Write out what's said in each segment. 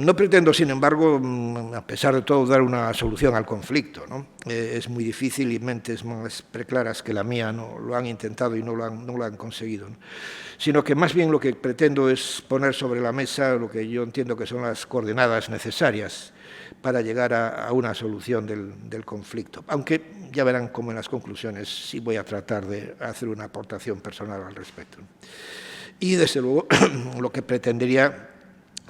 No pretendo, sin embargo, a pesar de todo, dar una solución al conflicto, ¿no? Es muy difícil y mentes más preclaras que la mía no lo han intentado y no lo han conseguido, ¿no? Sino que más bien lo que pretendo es poner sobre la mesa lo que yo entiendo que son las coordenadas necesarias para llegar a una solución del conflicto. Aunque ya verán cómo en las conclusiones sí voy a tratar de hacer una aportación personal al respecto. Y, desde luego, lo que pretendería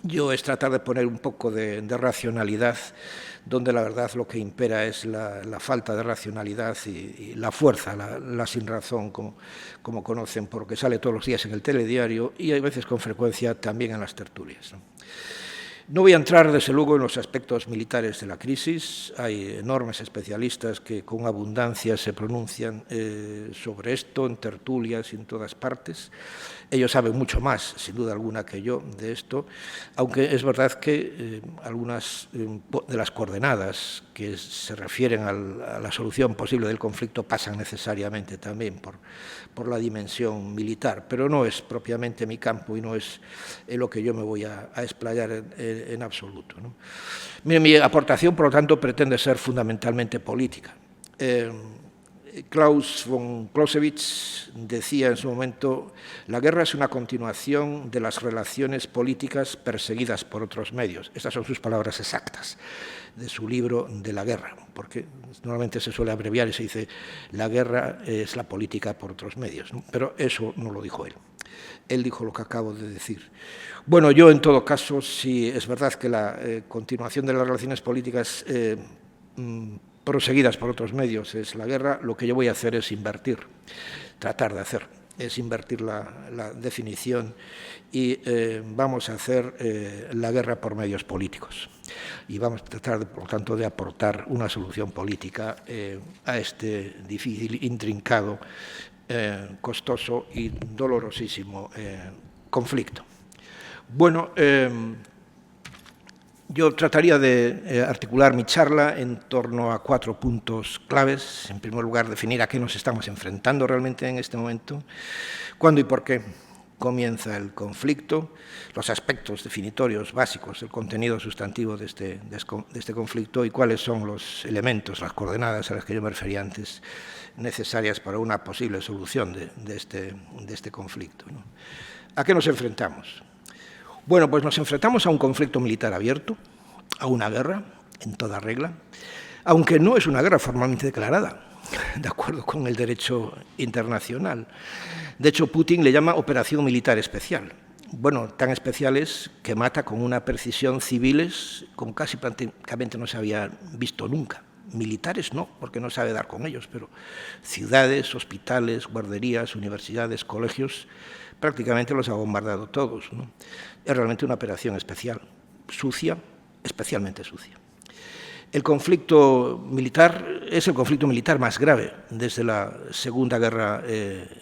yo es tratar de poner un poco de racionalidad, donde la verdad lo que impera es la falta de racionalidad y la fuerza, la sinrazón, como conocen, porque sale todos los días en el telediario y a veces con frecuencia también en las tertulias, ¿no? No voy a entrar, desde luego, en los aspectos militares de la crisis. Hay enormes especialistas que con abundancia se pronuncian sobre esto, en tertulias y en todas partes. Ellos saben mucho más, sin duda alguna, que yo de esto, aunque es verdad que algunas de las coordenadas que se refieren a la solución posible del conflicto pasan necesariamente también por la dimensión militar, pero no es propiamente mi campo y no es lo que yo me voy a explayar en absoluto, ¿no? Mi aportación, por lo tanto, pretende ser fundamentalmente política. Klaus von Clausewitz decía en su momento: la guerra es una continuación de las relaciones políticas perseguidas por otros medios. Estas son sus palabras exactas de su libro de la guerra, porque normalmente se suele abreviar y se dice la guerra es la política por otros medios, ¿no? Pero eso no lo dijo él. Él dijo lo que acabo de decir. Bueno, yo en todo caso, si es verdad que la continuación de las relaciones políticas proseguidas por otros medios es la guerra, lo que yo voy a hacer es invertir, tratar de hacer, es invertir la definición y vamos a hacer la guerra por medios políticos. Y vamos a tratar, por lo tanto, de aportar una solución política a este difícil, intrincado, costoso y dolorosísimo conflicto. Bueno, yo trataría de articular mi charla en torno a 4 puntos claves. En primer lugar, definir a qué nos estamos enfrentando realmente en este momento, cuándo y por qué comienza el conflicto, los aspectos definitorios básicos, el contenido sustantivo de este conflicto y cuáles son los elementos, las coordenadas a las que yo me refería antes, necesarias para una posible solución de este conflicto, ¿no? ¿A qué nos enfrentamos? Bueno, pues nos enfrentamos a un conflicto militar abierto, a una guerra, en toda regla, aunque no es una guerra formalmente declarada, de acuerdo con el derecho internacional. De hecho, Putin le llama operación militar especial. Bueno, tan especial es que mata con una precisión civiles como casi prácticamente no se había visto nunca. Militares no, porque no sabe dar con ellos, pero ciudades, hospitales, guarderías, universidades, colegios, prácticamente los ha bombardeado todos, ¿no? Es realmente una operación especial, sucia, especialmente sucia. El conflicto militar es el conflicto militar más grave desde la Segunda Guerra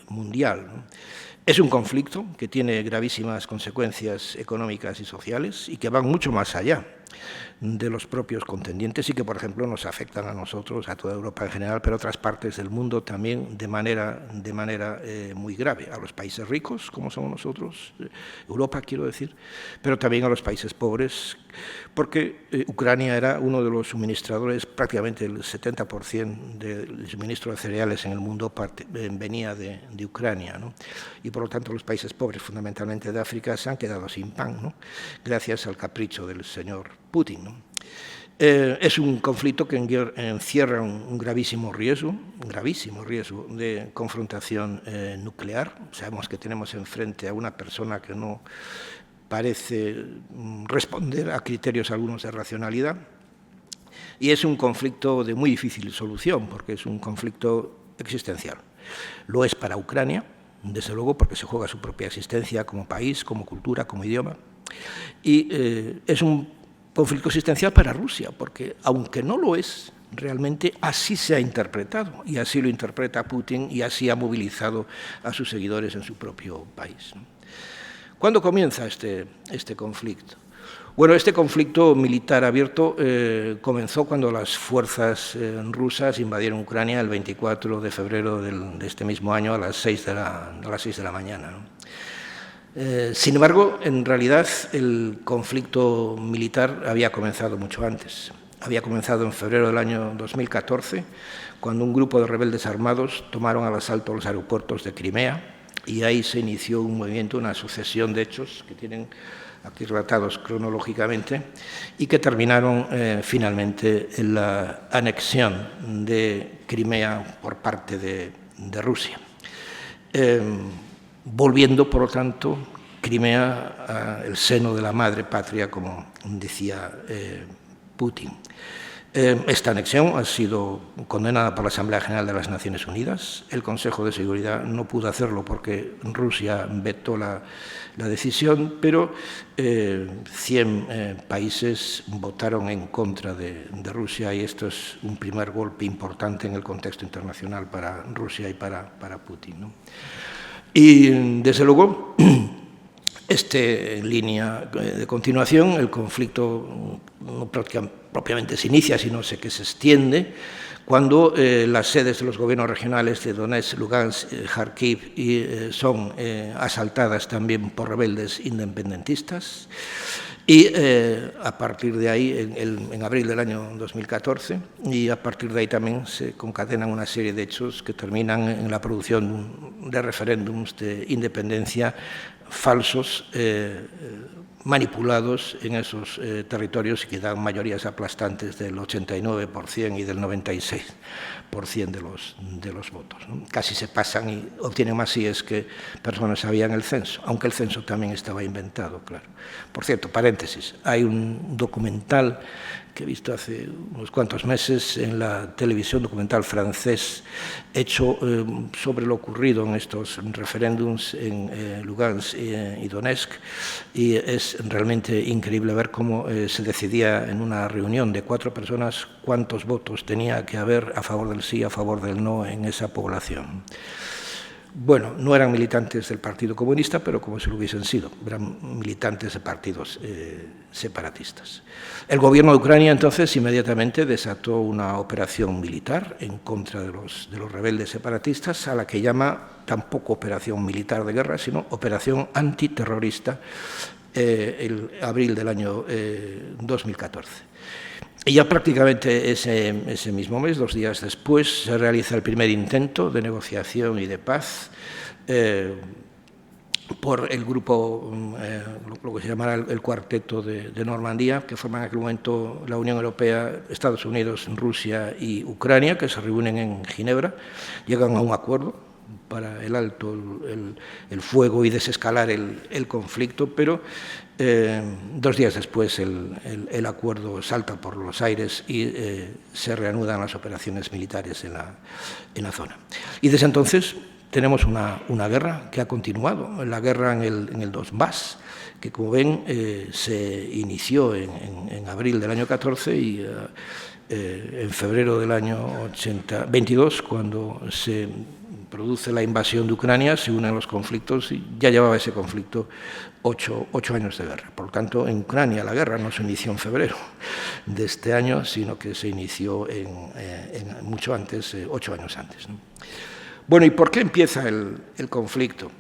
Mundial, ¿no? Es un conflicto que tiene gravísimas consecuencias económicas y sociales y que van mucho más allá de los propios contendientes y que, por ejemplo, nos afectan a nosotros, a toda Europa en general, pero a otras partes del mundo también de manera muy grave, a los países ricos, como somos nosotros, Europa quiero decir, pero también a los países pobres, porque Ucrania era uno de los suministradores, prácticamente el 70% del suministro de cereales en el mundo venía de Ucrania, ¿no? Y por lo tanto los países pobres, fundamentalmente de África, se han quedado sin pan, ¿no? Gracias al capricho del señor Putin, ¿no? Es un conflicto que encierra un gravísimo riesgo de confrontación nuclear. Sabemos que tenemos enfrente a una persona que no parece responder a criterios algunos de racionalidad, y es un conflicto de muy difícil solución, porque es un conflicto existencial. Lo es para Ucrania, desde luego, porque se juega su propia existencia como país, como cultura, como idioma, y es un conflicto existencial para Rusia, porque aunque no lo es, realmente así se ha interpretado, y así lo interpreta Putin, y así ha movilizado a sus seguidores en su propio país. ¿Cuándo comienza este conflicto? Bueno, este conflicto militar abierto comenzó cuando las fuerzas rusas invadieron Ucrania el 24 de febrero de este mismo año a las 6 de la mañana, ¿no? Sin embargo, en realidad, el conflicto militar había comenzado mucho antes. Había comenzado en febrero del año 2014, cuando un grupo de rebeldes armados tomaron al asalto los aeropuertos de Crimea, y ahí se inició un movimiento, una sucesión de hechos que tienen aquí relatados cronológicamente y que terminaron finalmente en la anexión de Crimea por parte de Rusia. Volviendo, por lo tanto, Crimea al seno de la madre patria, como decía Putin. Esta anexión ha sido condenada por la Asamblea General de las Naciones Unidas. El Consejo de Seguridad no pudo hacerlo porque Rusia vetó la decisión, pero 100 países votaron en contra de Rusia, y esto es un primer golpe importante en el contexto internacional para Rusia y para Putin, ¿no? Y, desde luego, en línea de continuación, el conflicto no propiamente se inicia, sino que se extiende cuando las sedes de los gobiernos regionales de Donetsk, Lugansk, Kharkiv son asaltadas también por rebeldes independentistas. Y a partir de ahí, en abril del año 2014, y a partir de ahí también se concadenan una serie de hechos que terminan en la producción de referéndums de independencia falsos, manipulados en esos territorios, y que dan mayorías aplastantes del 89% y del 96% de los votos, ¿no? Casi se pasan y obtienen más síes que personas habían el censo, aunque el censo también estaba inventado, claro. Por cierto, paréntesis, hay un documental que he visto hace unos cuantos meses en la televisión, documental francés, hecho sobre lo ocurrido en estos referéndums en Lugansk y Donetsk, y es realmente increíble ver cómo se decidía en una reunión de 4 personas cuántos votos tenía que haber a favor del sí, a favor del no en esa población. Bueno, no eran militantes del Partido Comunista, pero como si lo hubiesen sido, eran militantes de partidos separatistas. El gobierno de Ucrania, entonces, inmediatamente desató una operación militar en contra de los rebeldes separatistas, a la que llama tampoco operación militar de guerra, sino operación antiterrorista, el abril del año 2014. Y ya prácticamente ese mismo mes, 2 días después, se realiza el primer intento de negociación y de paz por el grupo, lo que se llamará el Cuarteto de Normandía, que forman en aquel momento la Unión Europea, Estados Unidos, Rusia y Ucrania, que se reúnen en Ginebra, llegan a un acuerdo para el alto el fuego y desescalar el conflicto, pero 2 días después el acuerdo salta por los aires y se reanudan las operaciones militares en la zona. Y desde entonces tenemos una guerra que ha continuado, la guerra en el Donbass, que, como ven, se inició en abril del año 14 y en febrero del año 22, cuando se produce la invasión de Ucrania, se unen los conflictos, y ya llevaba ese conflicto 8 años de guerra. Por lo tanto, en Ucrania la guerra no se inició en febrero de este año, sino que se inició mucho antes, 8 años antes, ¿no? Bueno, ¿y por qué empieza el conflicto?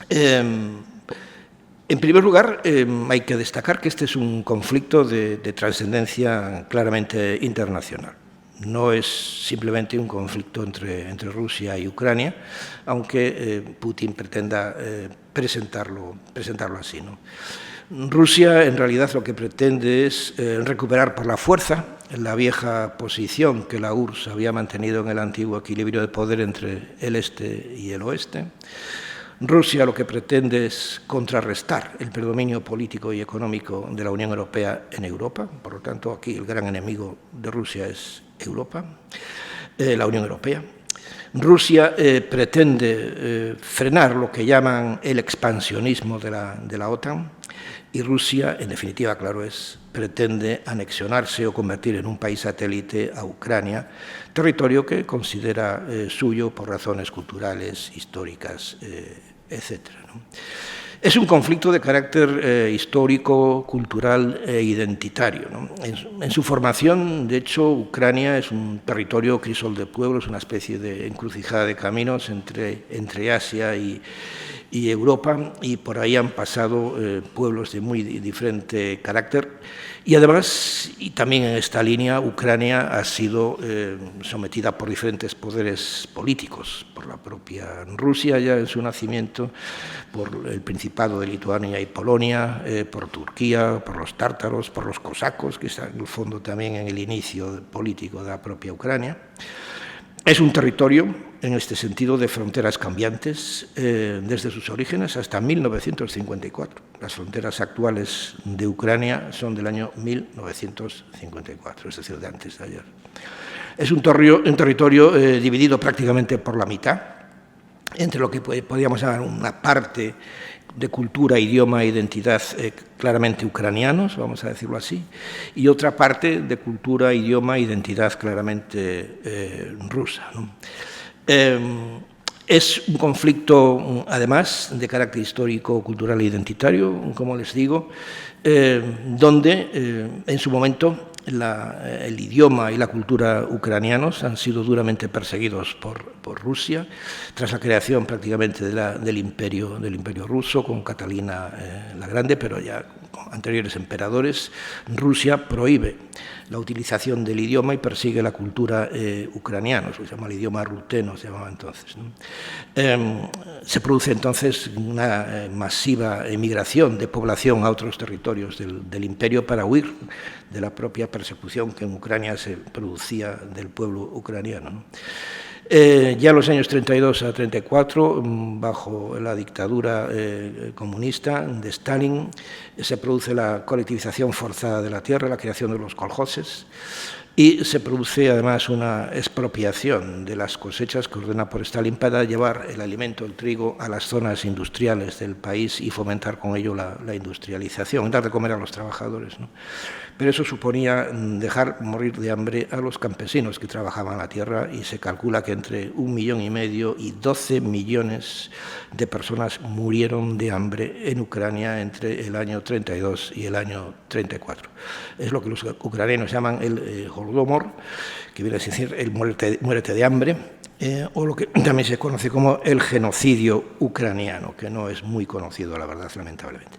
En primer lugar, hay que destacar que este es un conflicto de trascendencia claramente internacional. No es simplemente un conflicto entre Rusia y Ucrania, aunque Putin pretenda presentarlo así, ¿no? Rusia, en realidad, lo que pretende es recuperar por la fuerza la vieja posición que la URSS había mantenido en el antiguo equilibrio de poder entre el este y el oeste. Rusia lo que pretende es contrarrestar el predominio político y económico de la Unión Europea en Europa. Por lo tanto, aquí el gran enemigo de Rusia es Europa, la Unión Europea. Rusia pretende frenar lo que llaman el expansionismo de la OTAN, y Rusia, en definitiva, claro es, pretende anexionarse o convertir en un país satélite a Ucrania, territorio que considera suyo por razones culturales, históricas, etc., ¿no? Es un conflicto de carácter histórico, cultural e identitario, ¿no? En su formación, de hecho, Ucrania es un territorio crisol de pueblos, una especie de encrucijada de caminos entre Asia y y Europa, y por ahí han pasado pueblos de muy diferente carácter. Y además, y también en esta línea, Ucrania ha sido sometida por diferentes poderes políticos, por la propia Rusia ya en su nacimiento, por el Principado de Lituania y Polonia, por Turquía, por los tártaros, por los cosacos, que están en el fondo también en el inicio político de la propia Ucrania. Es un territorio, en este sentido, de fronteras cambiantes desde sus orígenes hasta 1954. Las fronteras actuales de Ucrania son del año 1954, es decir, de antes de ayer. Es un territorio dividido prácticamente por la mitad, entre lo que podríamos llamar una parte de cultura, idioma e identidad claramente ucranianos, vamos a decirlo así, y otra parte de cultura, idioma e identidad claramente rusa, ¿no? Es un conflicto, además, de carácter histórico, cultural e identitario, como les digo, donde en su momento el idioma y la cultura ucranianos han sido duramente perseguidos por Rusia, tras la creación prácticamente del imperio ruso, con Catalina la Grande, pero ya con anteriores emperadores. Rusia prohíbe la utilización del idioma y persigue la cultura ucraniana, se llama el idioma ruteno, se llamaba entonces, ¿no? Se produce entonces una masiva emigración de población a otros territorios del imperio para huir de la propia persecución que en Ucrania se producía del pueblo ucraniano, ¿no? Ya en los años 32 a 34, bajo la dictadura comunista de Stalin, se produce la colectivización forzada de la tierra, la creación de los koljoses, y se produce además una expropiación de las cosechas que ordena por Stalin para llevar el alimento, el trigo, a las zonas industriales del país y fomentar con ello la industrialización, dar de comer a los trabajadores, ¿no? Pero eso suponía dejar morir de hambre a los campesinos que trabajaban la tierra, y se calcula que entre 1,5 millones y 12 millones de personas murieron de hambre en Ucrania entre el año 32 y el año 34. Es lo que los ucranianos llaman el Holodomor, que viene a decir el muerte de hambre, o lo que también se conoce como el genocidio ucraniano, que no es muy conocido, la verdad, lamentablemente.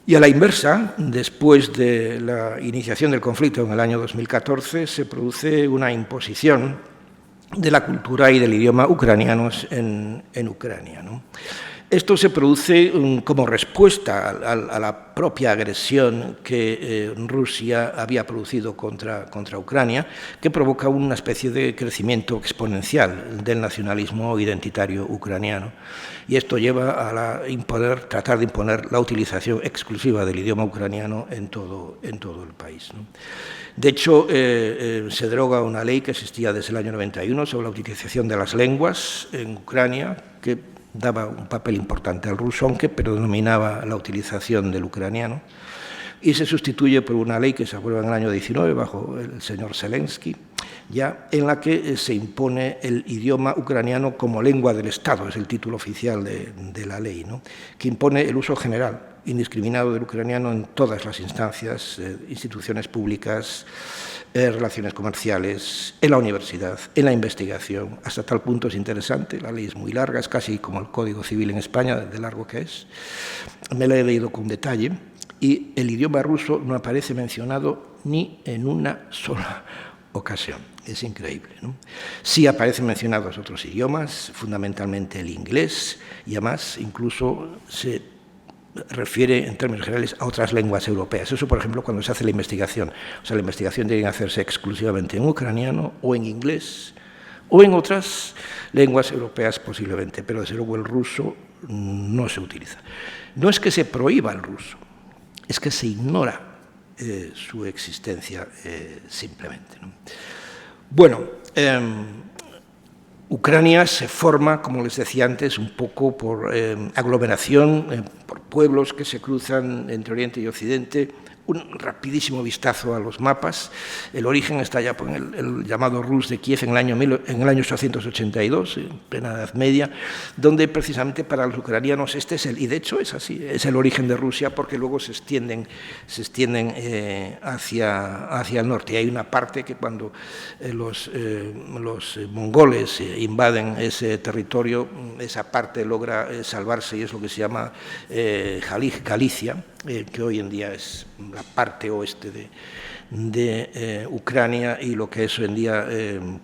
Y a la inversa, después de la iniciación del conflicto en el año 2014, se produce una imposición de la cultura y del idioma ucranianos en Ucrania, ¿no? Esto se produce como respuesta a la propia agresión que Rusia había producido contra Ucrania, que provoca una especie de crecimiento exponencial del nacionalismo identitario ucraniano. Y esto lleva a tratar de imponer la utilización exclusiva del idioma ucraniano en todo el país, ¿no? De hecho, se deroga una ley que existía desde el año 91 sobre la utilización de las lenguas en Ucrania, que daba un papel importante al ruso, aunque predominaba la utilización del ucraniano, y se sustituye por una ley que se aprueba en el año 19 bajo el señor Zelensky, ya en la que se impone el idioma ucraniano como lengua del Estado, es el título oficial de la ley, ¿no? Que impone el uso general, indiscriminado del ucraniano en todas las instancias, instituciones públicas, relaciones comerciales, en la universidad, en la investigación. Hasta tal punto es interesante, la ley es muy larga, es casi como el Código Civil en España, de largo que es. Me la he leído con detalle, y el idioma ruso no aparece mencionado ni en una sola ocasión. Es increíble, ¿no? Sí aparecen mencionados otros idiomas, fundamentalmente el inglés, y además incluso se refiere en términos generales a otras lenguas europeas. Eso, por ejemplo, cuando se hace la investigación. O sea, la investigación tiene que hacerse exclusivamente en ucraniano o en inglés o en otras lenguas europeas posiblemente, pero desde luego el ruso no se utiliza. No es que se prohíba el ruso, es que se ignora su existencia simplemente, ¿no? Bueno, Ucrania se forma, como les decía antes, un poco por aglomeración, por pueblos que se cruzan entre Oriente y Occidente, un rapidísimo vistazo a los mapas. El origen está ya en el llamado Rus de Kiev en el año 882, en plena Edad Media, donde precisamente para los ucranianos y de hecho es así, es el origen de Rusia, porque luego se extienden hacia el norte. Y hay una parte que cuando los mongoles invaden ese territorio, esa parte logra salvarse y es lo que se llama Galicia, que hoy en día es la parte oeste de Ucrania y lo que es hoy en día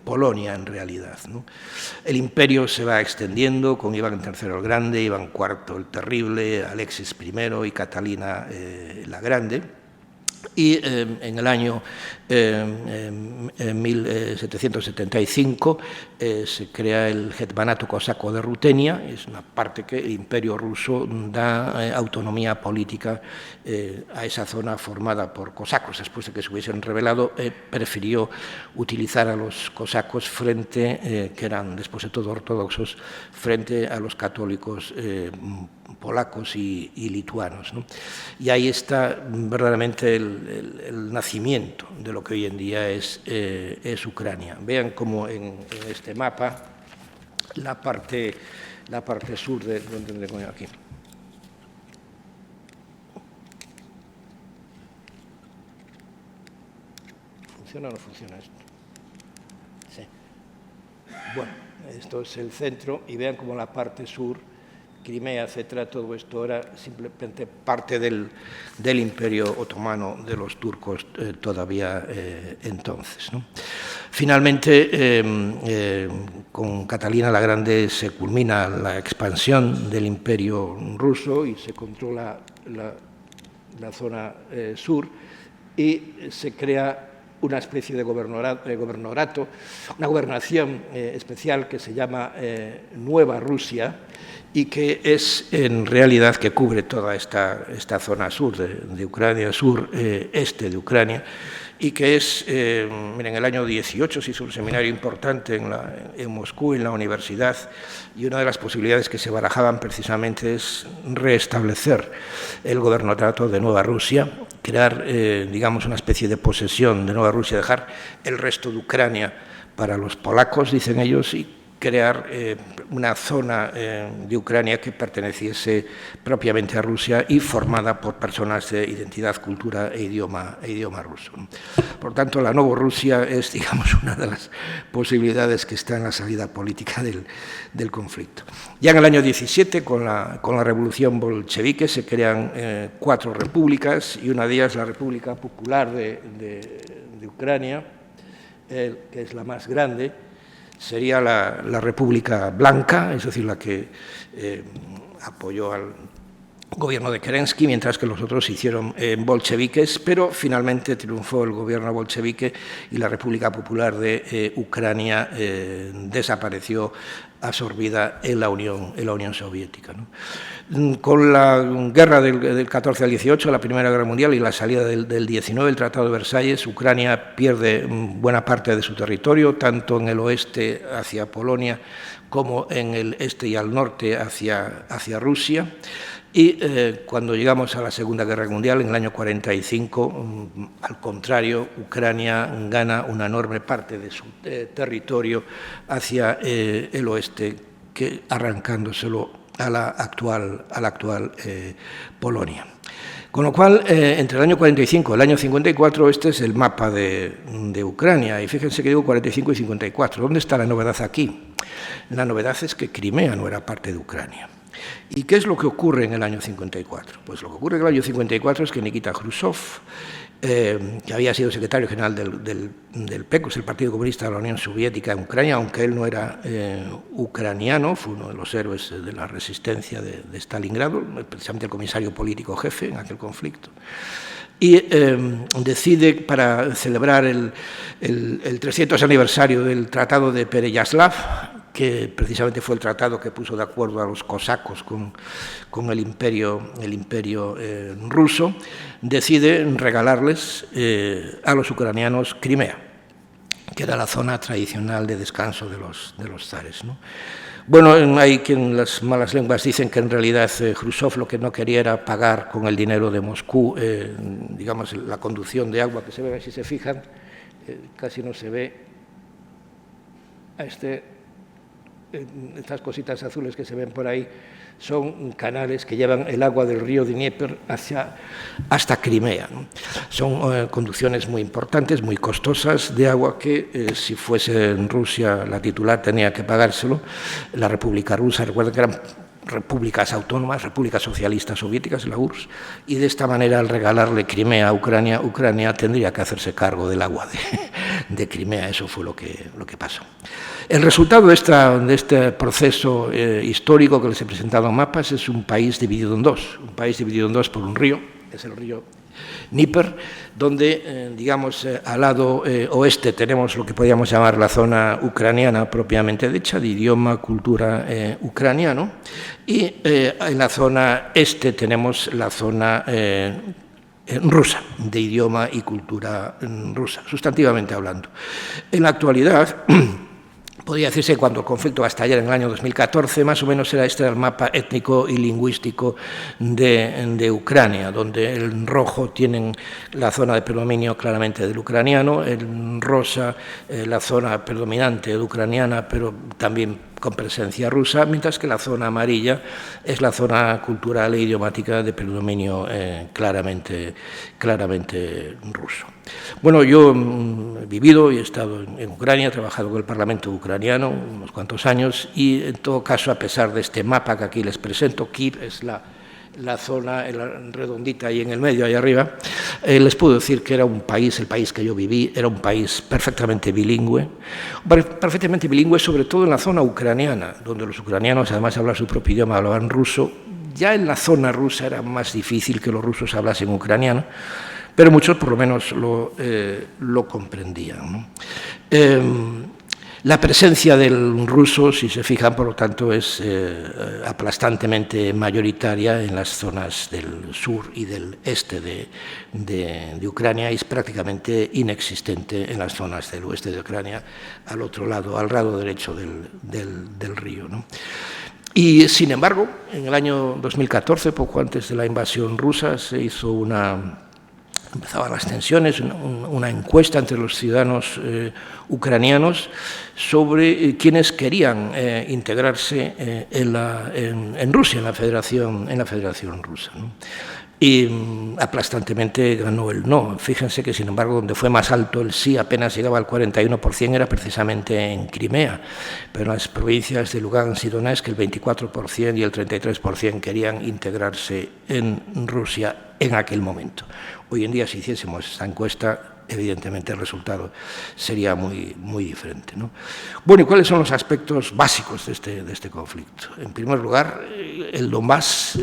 Polonia en realidad, ¿no? El imperio se va extendiendo con Iván III el Grande, Iván IV el Terrible, Alexis I y Catalina la Grande. Y en el año 1775 se crea el Hetmanato cosaco de Rutenia, es una parte que el imperio ruso da autonomía política a esa zona formada por cosacos. Después de que se hubiesen rebelado, prefirió utilizar a los cosacos que eran después de todo ortodoxos, frente a los católicos polacos y lituanos, ¿no? Y ahí está verdaderamente el nacimiento de lo que hoy en día es Ucrania. Vean cómo en este mapa la parte sur de donde tengo aquí. ¿Funciona o no funciona esto? Sí. Bueno, esto es el centro y vean cómo la parte sur, Crimea, etcétera, todo esto era simplemente parte del Imperio Otomano de los turcos todavía entonces, ¿no? Finalmente, con Catalina la Grande se culmina la expansión del Imperio ruso y se controla la zona sur y se crea una especie de gobernorato, una gobernación especial que se llama Nueva Rusia, y que es en realidad que cubre toda esta zona sur de Ucrania, este de Ucrania, y que es, miren, en el año 18 se hizo un seminario importante en Moscú, en la universidad, y una de las posibilidades que se barajaban precisamente es restablecer el gobernorato de Nueva Rusia, crear, digamos, una especie de posesión de Nueva Rusia, dejar el resto de Ucrania para los polacos, dicen ellos, y crear una zona de Ucrania que perteneciese propiamente a Rusia y formada por personas de identidad, cultura e idioma ruso. Por tanto, la Novorrusia es, digamos, una de las posibilidades que está en la salida política del conflicto. Ya en el año 17, con la revolución bolchevique, se crean 4 repúblicas, y una de ellas la República Popular de Ucrania, que es la más grande. Sería la República Blanca, es decir, la que apoyó al gobierno de Kerensky, mientras que los otros se hicieron bolcheviques, pero finalmente triunfó el gobierno bolchevique y la República Popular de Ucrania desapareció absorbida en la Unión Soviética, ¿no? Con la guerra del 14 al 18, la Primera Guerra Mundial, y la salida del 19, el Tratado de Versalles, Ucrania pierde buena parte de su territorio, tanto en el oeste hacia Polonia como en el este y al norte hacia Rusia. Y cuando llegamos a la Segunda Guerra Mundial, en el año 45, al contrario, Ucrania gana una enorme parte de su territorio hacia el oeste, arrancándoselo a la actual Polonia. Con lo cual, entre el año 45 y el año 54, este es el mapa de Ucrania. Y fíjense que digo 45 y 54. ¿Dónde está la novedad aquí? La novedad es que Crimea no era parte de Ucrania. ¿Y qué es lo que ocurre en el año 54? Pues lo que ocurre en el año 54 es que Nikita Khrushchev, que había sido secretario general del PECOS, el Partido Comunista de la Unión Soviética en Ucrania, aunque él no era ucraniano, fue uno de los héroes de la resistencia de Stalingrado, precisamente el comisario político jefe en aquel conflicto, y decide, para celebrar el 300 aniversario del Tratado de Pereyaslav, que precisamente fue el tratado que puso de acuerdo a los cosacos con el imperio ruso, decide regalarles a los ucranianos Crimea, que era la zona tradicional de descanso de los zares, ¿no? Bueno, hay quien las malas lenguas dicen que en realidad Khrushchev lo que no quería era pagar con el dinero de Moscú, digamos, la conducción de agua que se ve, si se fijan, casi no se ve a estas cositas azules que se ven por ahí, son canales que llevan el agua del río Dnieper hasta Crimea, ¿no? Son conducciones muy importantes, muy costosas de agua que si fuese en Rusia la titular tenía que pagárselo. La República Rusa, recuerden que eran repúblicas autónomas, repúblicas socialistas soviéticas, la URSS, y de esta manera al regalarle Crimea a Ucrania, Ucrania tendría que hacerse cargo del agua de Crimea. Eso fue lo que pasó. El resultado de este proceso histórico que les he presentado en mapas es un país dividido en dos, por un río, es el río Dnieper, donde, digamos, al lado oeste tenemos lo que podríamos llamar la zona ucraniana propiamente dicha, de idioma, cultura ucraniano, y en la zona este tenemos la zona rusa, de idioma y cultura rusa, sustantivamente hablando. En la actualidad, podría decirse que cuando el conflicto va a estallar en el año 2014, más o menos era el mapa étnico y lingüístico de Ucrania, donde en rojo tienen la zona de predominio claramente del ucraniano, en rosa la zona predominante ucraniana, pero también con presencia rusa, mientras que la zona amarilla es la zona cultural e idiomática de predominio claramente ruso. Bueno, yo he vivido y he estado en Ucrania, he trabajado con el Parlamento ucraniano unos cuantos años y, en todo caso, a pesar de este mapa que aquí les presento, Kiev es la zona redondita ahí en el medio, ahí arriba, les puedo decir que era un país, el país que yo viví, era un país perfectamente bilingüe sobre todo en la zona ucraniana, donde los ucranianos, además de hablar su propio idioma, hablaban ruso. Ya en la zona rusa era más difícil que los rusos hablasen ucraniano, pero muchos por lo menos lo comprendían, ¿no? La presencia del ruso, si se fijan, por lo tanto, es aplastantemente mayoritaria en las zonas del sur y del este de Ucrania y es prácticamente inexistente en las zonas del oeste de Ucrania, al otro lado, al lado derecho del río, ¿no? Y, sin embargo, en el año 2014, poco antes de la invasión rusa, se hizo empezaban las tensiones, una encuesta entre los ciudadanos ucranianos sobre quienes querían integrarse en Rusia, en la Federación Rusa, ¿no? Y aplastantemente ganó el no. Fíjense que, sin embargo, donde fue más alto el sí, apenas llegaba al 41%, era precisamente en Crimea, pero en las provincias de Lugansk y Donetsk el 24% y el 33% querían integrarse en Rusia en aquel momento. Hoy en día, si hiciésemos esta encuesta, evidentemente el resultado sería muy diferente, ¿no? Bueno, ¿y cuáles son los aspectos básicos de este conflicto? En primer lugar, el Donbass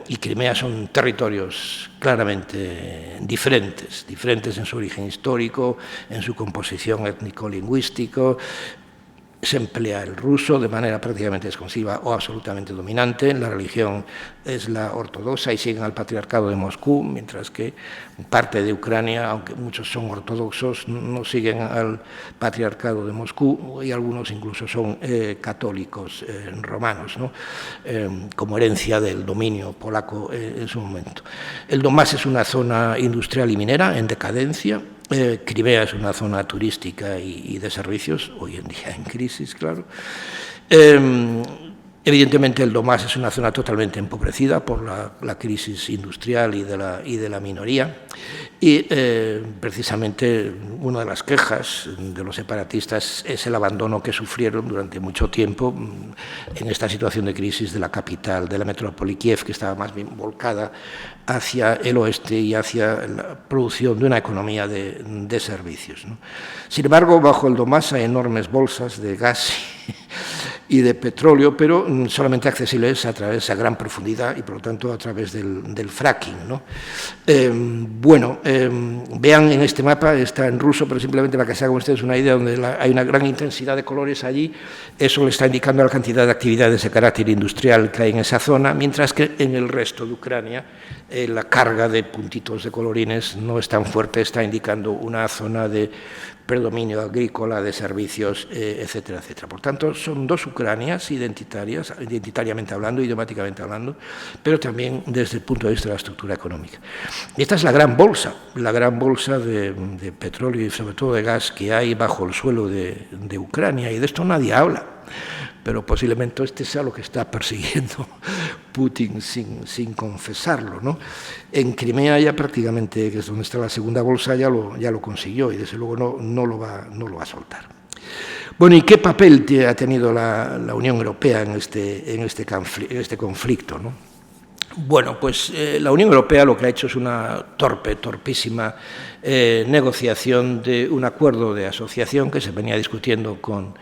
y Crimea son territorios claramente diferentes en su origen histórico, en su composición étnico-lingüístico. Se emplea el ruso de manera prácticamente exclusiva o absolutamente dominante. La religión es la ortodoxa y siguen al patriarcado de Moscú, mientras que parte de Ucrania, aunque muchos son ortodoxos, no siguen al patriarcado de Moscú y algunos incluso son católicos romanos, ¿no? Como herencia del dominio polaco en su momento. El Donbass es una zona industrial y minera en decadencia. Crimea es una zona turística y de servicios, hoy en día en crisis, claro. Evidentemente el Donbass es una zona totalmente empobrecida por la crisis industrial y de la minoría y precisamente una de las quejas de los separatistas es el abandono que sufrieron durante mucho tiempo en esta situación de crisis de la capital, de la metrópoli Kiev, que estaba más bien volcada hacia el oeste y hacia la producción de una economía de servicios, ¿no? Sin embargo, bajo el Donbass hay enormes bolsas de gas y de petróleo, pero solamente accesibles a través a gran profundidad y, por lo tanto, a través del fracking, ¿no? Vean en este mapa, está en ruso, pero simplemente para que se hagan ustedes una idea, donde hay una gran intensidad de colores allí, eso le está indicando la cantidad de actividades de carácter industrial que hay en esa zona, mientras que en el resto de Ucrania la carga de puntitos de colorines no es tan fuerte, está indicando una zona de predominio agrícola, de servicios, etcétera, etcétera. Por tanto, son dos Ucranias identitariamente hablando, idiomáticamente hablando, pero también desde el punto de vista de la estructura económica. Y esta es la gran bolsa de petróleo y sobre todo de gas que hay bajo el suelo de Ucrania, y de esto nadie habla. Pero posiblemente este sea lo que está persiguiendo Putin sin confesarlo, ¿no? En Crimea ya prácticamente, que es donde está la segunda bolsa, ya lo consiguió y desde luego no lo va a soltar. Bueno, ¿y qué papel ha tenido la Unión Europea en este conflicto, ¿no? Bueno, pues la Unión Europea lo que ha hecho es una torpísima negociación de un acuerdo de asociación que se venía discutiendo con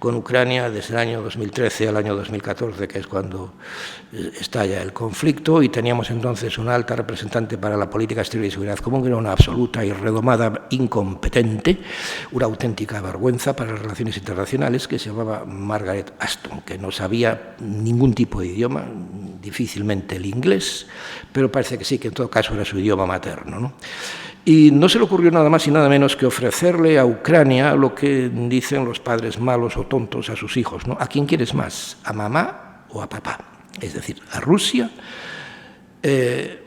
Ucrania desde el año 2013 al año 2014, que es cuando estalla el conflicto, y teníamos entonces una alta representante para la política exterior y seguridad común, que era una absoluta y redomada incompetente, una auténtica vergüenza para las relaciones internacionales, que se llamaba Margaret Ashton, que no sabía ningún tipo de idioma, difícilmente el inglés, pero parece que sí, que en todo caso era su idioma materno, ¿no? Y no se le ocurrió nada más y nada menos que ofrecerle a Ucrania lo que dicen los padres malos o tontos a sus hijos, ¿no? ¿A quién quieres más? ¿A mamá o a papá? Es decir, a Rusia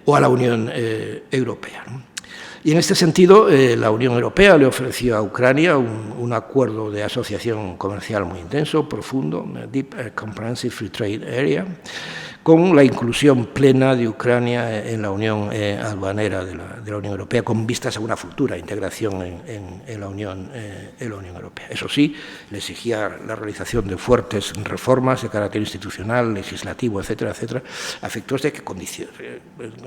o a la Unión Europea, ¿no? Y en este sentido, la Unión Europea le ofreció a Ucrania un acuerdo de asociación comercial muy intenso, profundo, Deep Comprehensive Free Trade Area, con la inclusión plena de Ucrania en la unión aduanera de la Unión Europea, con vistas a una futura integración en la Unión Europea. Eso sí, le exigía la realización de fuertes reformas de carácter institucional, legislativo, etcétera, etcétera, a efectos de que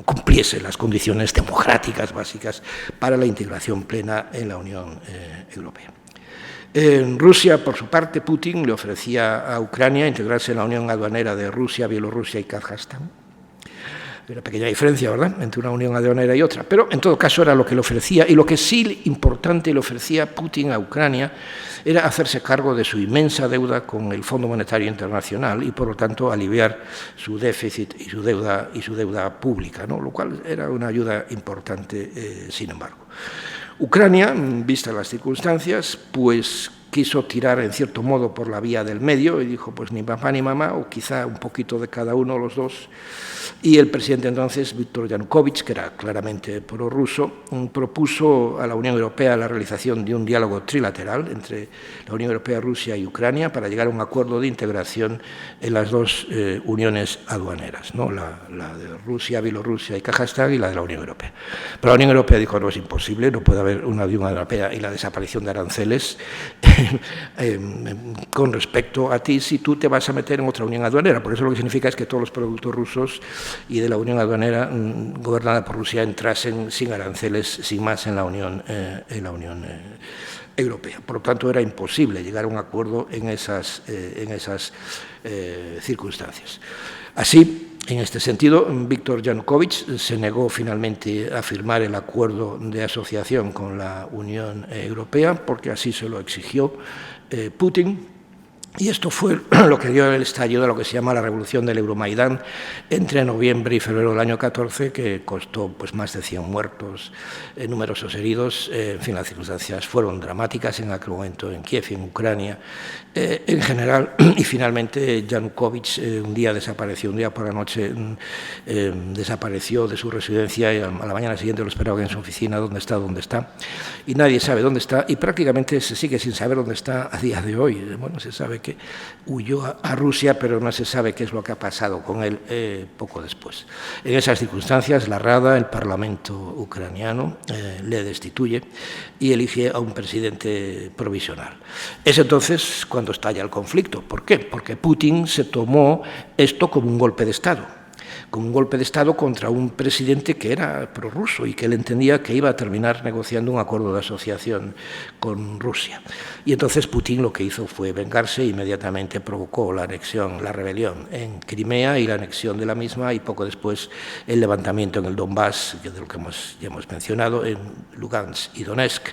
cumpliese las condiciones democráticas básicas para la integración plena en la Unión Europea. En Rusia, por su parte, Putin le ofrecía a Ucrania integrarse en la unión aduanera de Rusia, Bielorrusia y Kazajstán. Hay una pequeña diferencia, ¿verdad?, entre una unión aduanera y otra, pero en todo caso era lo que le ofrecía, y lo que sí importante le ofrecía Putin a Ucrania era hacerse cargo de su inmensa deuda con el Fondo Monetario Internacional y, por lo tanto, aliviar su déficit y su deuda pública, ¿no?, lo cual era una ayuda importante, sin embargo. Ucrania, vistas las circunstancias, pues quiso tirar en cierto modo por la vía del medio y dijo, pues ni papá ni mamá, o quizá un poquito de cada uno, los dos. Y el presidente entonces, Víktor Yanukovych, que era claramente prorruso, propuso a la Unión Europea la realización de un diálogo trilateral entre la Unión Europea, Rusia y Ucrania para llegar a un acuerdo de integración en las dos uniones aduaneras, ¿no?, la de Rusia, Bielorrusia y Kazajstán, y la de la Unión Europea. Pero la Unión Europea dijo, no, es imposible, no puede haber una Unión Europea y la desaparición de aranceles con respecto a ti si tú te vas a meter en otra unión aduanera. Por eso lo que significa es que todos los productos rusos y de la unión aduanera gobernada por Rusia entrasen sin aranceles, sin más, en la Unión Europea. Por lo tanto, era imposible llegar a un acuerdo en esas circunstancias. Así, en este sentido, Víktor Yanukovych se negó finalmente a firmar el acuerdo de asociación con la Unión Europea, porque así se lo exigió Putin. Y esto fue lo que dio el estallido de lo que se llama la revolución del Euromaidán entre noviembre y febrero del año 14, que costó pues más de 100 muertos, numerosos heridos. En fin, las circunstancias fueron dramáticas en aquel momento en Kiev y en Ucrania en general. Y finalmente Yanukovych un día desapareció, un día por la noche desapareció de su residencia, y a la mañana siguiente lo esperaban en su oficina. ¿Dónde está? Y nadie sabe dónde está, y prácticamente se sigue sin saber dónde está a día de hoy. Bueno, se sabe que huyó a Rusia, pero no se sabe qué es lo que ha pasado con él poco después. En esas circunstancias, la Rada, el Parlamento ucraniano, le destituye y elige a un presidente provisional. Es entonces cuando estalla el conflicto. ¿Por qué? Porque Putin se tomó esto como un golpe de Estado. Como un golpe de Estado contra un presidente que era prorruso y que él entendía que iba a terminar negociando un acuerdo de asociación con Rusia. Y entonces Putin lo que hizo fue vengarse, inmediatamente provocó la rebelión en Crimea y la anexión de la misma, y poco después el levantamiento en el Donbass, de lo que ya hemos mencionado, en Lugansk y Donetsk,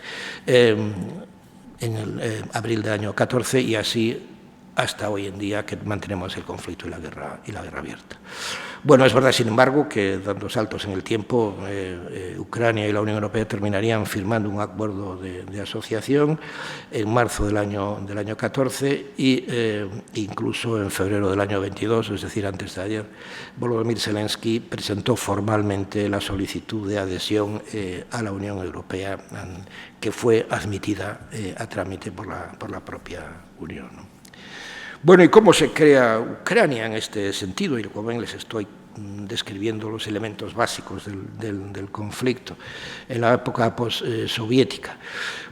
en el abril del año 14, y así hasta hoy en día, que mantenemos el conflicto y la guerra abierta. Bueno, es verdad, sin embargo, que dando saltos en el tiempo, Ucrania y la Unión Europea terminarían firmando un acuerdo de asociación en marzo del año 14 e incluso en febrero del año 22, es decir, antes de ayer, Volodymyr Zelensky presentó formalmente la solicitud de adhesión a la Unión Europea, que fue admitida a trámite por la propia Unión, ¿no? Bueno, ¿y cómo se crea Ucrania en este sentido? Y como ven, les estoy describiendo los elementos básicos del conflicto en la época postsoviética.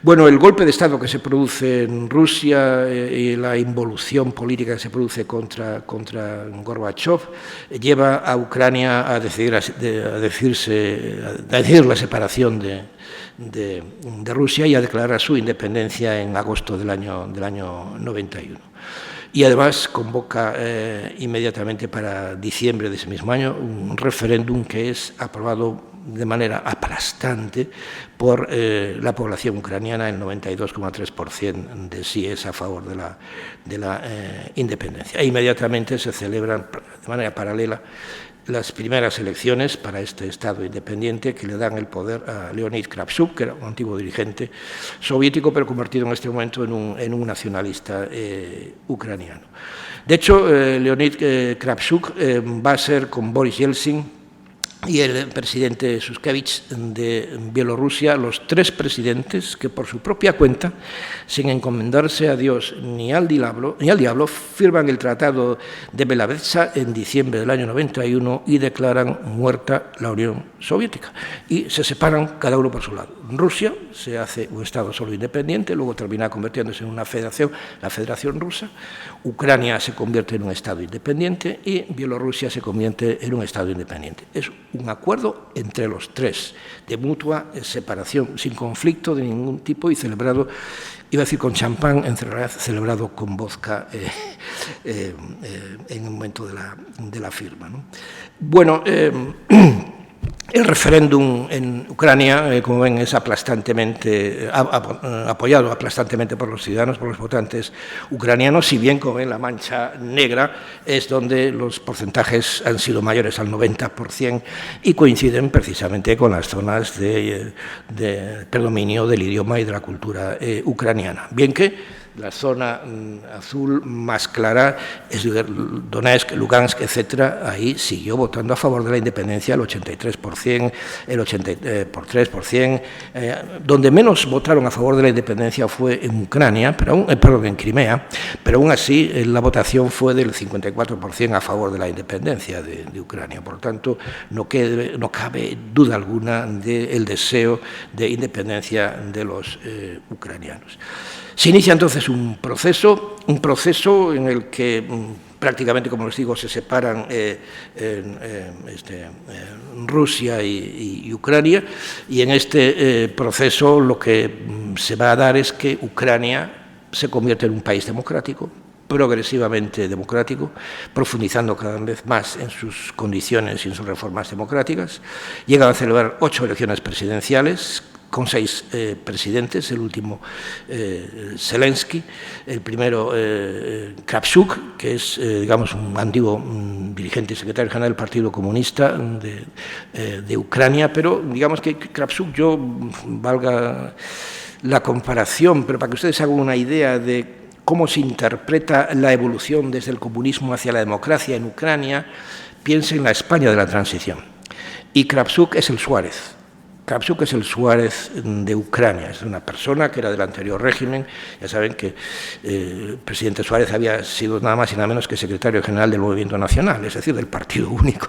Bueno, el golpe de Estado que se produce en Rusia y la involución política que se produce contra Gorbachev lleva a Ucrania a decidir la separación de Rusia y a declarar su independencia en agosto del año 91. Y además convoca inmediatamente para diciembre de ese mismo año un referéndum que es aprobado de manera aplastante por la población ucraniana. El 92,3% de sí es a favor de la independencia. E inmediatamente se celebran de manera paralela las primeras elecciones para este Estado independiente, que le dan el poder a Leonid Kravchuk, que era un antiguo dirigente soviético, pero convertido en este momento en un nacionalista ucraniano. De hecho, Leonid Kravchuk va a ser, con Boris Yeltsin y el presidente Shushkevich de Bielorrusia, los tres presidentes que por su propia cuenta, sin encomendarse a Dios ni al diablo, firman el Tratado de Belavetsa en diciembre del año 91 y declaran muerta la Unión Soviética. Y se separan cada uno por su lado. Rusia se hace un Estado solo independiente, luego termina convirtiéndose en una federación, la Federación Rusa. Ucrania se convierte en un Estado independiente y Bielorrusia se convierte en un Estado independiente. Es un acuerdo entre los tres, de mutua separación, sin conflicto de ningún tipo y celebrado, iba a decir con champán, en realidad celebrado con vodka en el momento de la firma, ¿no? Bueno, el referéndum en Ucrania, como ven, es apoyado aplastantemente por los ciudadanos, por los votantes ucranianos, si bien, como ven, la mancha negra es donde los porcentajes han sido mayores al 90% y coinciden precisamente con las zonas de predominio del idioma y de la cultura ucraniana. Bien que la zona azul más clara es Donetsk, Lugansk, etc. Ahí siguió votando a favor de la independencia el 83%, el 83%. Donde menos votaron a favor de la independencia fue en Ucrania, en Crimea, pero aún así la votación fue del 54% a favor de la independencia de Ucrania. Por lo tanto, no cabe duda alguna del deseo de independencia de los ucranianos. Se inicia entonces un proceso en el que prácticamente, como les digo, se separan Rusia y Ucrania, y en este proceso lo que se va a dar es que Ucrania se convierte en un país democrático, progresivamente democrático, profundizando cada vez más en sus condiciones y en sus reformas democráticas. Llegan a celebrar 8 elecciones presidenciales, con 6 presidentes, el último Zelensky, el primero Kravchuk, que es, digamos, un antiguo dirigente y secretario general del Partido Comunista de Ucrania, pero digamos que Kravchuk, valga la comparación, pero para que ustedes hagan una idea de cómo se interpreta la evolución desde el comunismo hacia la democracia en Ucrania, piensen en la España de la transición. Y Kravchuk es el Suárez. Kravchuk es el Suárez de Ucrania, es una persona que era del anterior régimen. Ya saben que el presidente Suárez había sido nada más y nada menos que secretario general del Movimiento Nacional, es decir, del Partido Único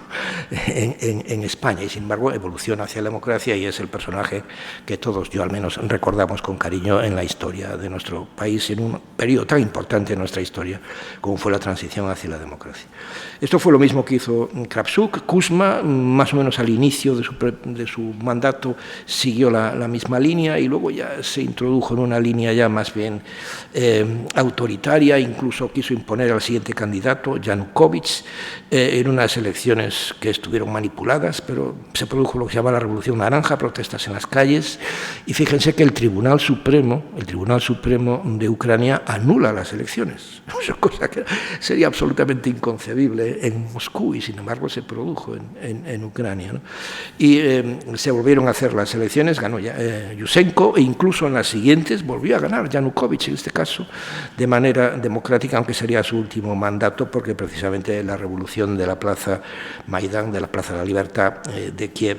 en España, y sin embargo evoluciona hacia la democracia y es el personaje que todos, yo al menos, recordamos con cariño en la historia de nuestro país, en un periodo tan importante en nuestra historia como fue la transición hacia la democracia. Esto fue lo mismo que hizo Kravchuk. Kuzma, más o menos al inicio de su mandato, tanto siguió la misma línea y luego ya se introdujo en una línea ya más bien autoritaria, incluso quiso imponer al siguiente candidato, Yanukovych, en unas elecciones que estuvieron manipuladas, pero se produjo lo que se llama la Revolución Naranja, protestas en las calles, y fíjense que el Tribunal Supremo de Ucrania anula las elecciones, cosa que sería absolutamente inconcebible en Moscú, y sin embargo se produjo en Ucrania, ¿no? Y se volvieron a hacer las elecciones, ganó Yushchenko, e incluso en las siguientes volvió a ganar Yanukovych, en este caso de manera democrática, aunque sería su último mandato, porque precisamente la revolución de la Plaza Maidán, de la Plaza de la Libertad de Kiev,